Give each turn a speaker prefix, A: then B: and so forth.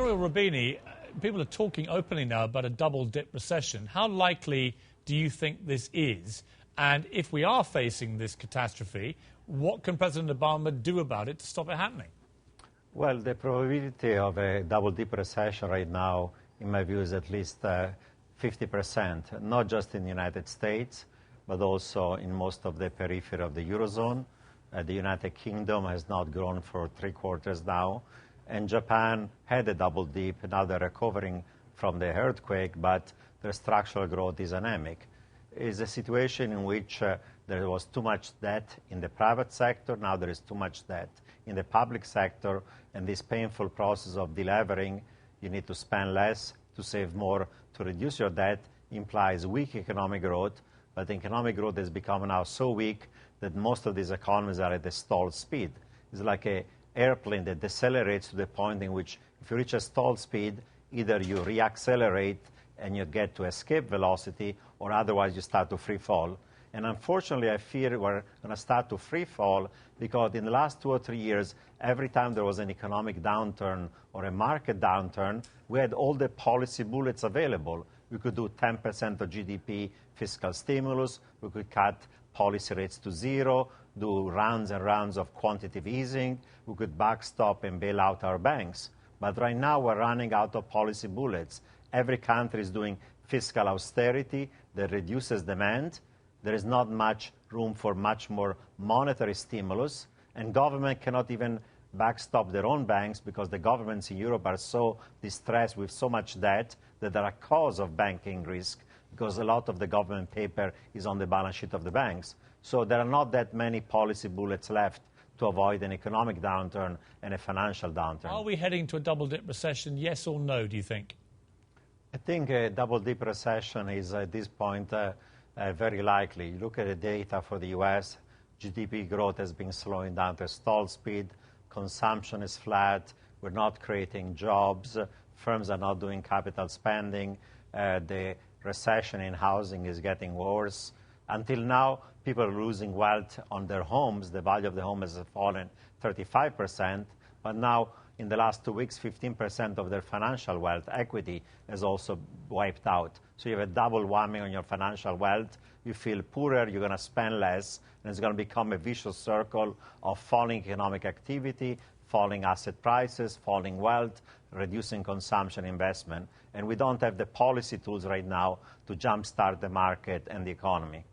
A: Nouriel Roubini, people are talking openly now about a double-dip recession. How likely do you think this is? And if we are facing this catastrophe, what can President Obama do about it to stop it happening?
B: Well, the probability of a double-dip recession right now, in my view, is at least 50%, not just in the United States, but also in most of the periphery of the Eurozone. The United Kingdom has not grown for 3 quarters now. And Japan had a double dip. Now they're recovering from the earthquake, but their structural growth is anemic. It's a situation in which there was too much debt in the private sector. Now there is too much debt in the public sector. And this painful process of delevering, you need to spend less to save more to reduce your debt, implies weak economic growth. But economic growth has become now so weak that most of these economies are at a stalled speed. It's like an airplane that decelerates to the point in which if you reach a stalled speed, either you reaccelerate and you get to escape velocity, or otherwise you start to free fall. And unfortunately, I fear we're going to start to free fall because in the last 2 or 3 years, every time there was an economic downturn or a market downturn, we had all the policy bullets available. We could do 10% of GDP fiscal stimulus. We could cut policy rates to 0, do rounds and rounds of quantitative easing. We could backstop and bail out our banks. But right now, we're running out of policy bullets. Every country is doing fiscal austerity that reduces demand. There is not much room for much more monetary stimulus. And government cannot even backstop their own banks because the governments in Europe are so distressed with so much debt that they're a cause of banking risk because a lot of the government paper is on the balance sheet of the banks. So there are not that many policy bullets left to avoid an economic downturn and a financial downturn.
A: Are we heading to a double-dip recession, yes or no, do you think?
B: I think a double-dip recession is, at this point, very likely. You look at the data for the U.S., GDP growth has been slowing down to a stall speed. Consumption is flat. We're not creating jobs. Firms are not doing capital spending. The recession in housing is getting worse. Until now, people are losing wealth on their homes. The value of the home has fallen 35%. But now, in the last 2 weeks, 15% of their financial wealth, equity, has also wiped out. So you have a double whammy on your financial wealth. You feel poorer, you're going to spend less, and it's going to become a vicious circle of falling economic activity, falling asset prices, falling wealth, reducing consumption investment. And we don't have the policy tools right now to jumpstart the market and the economy.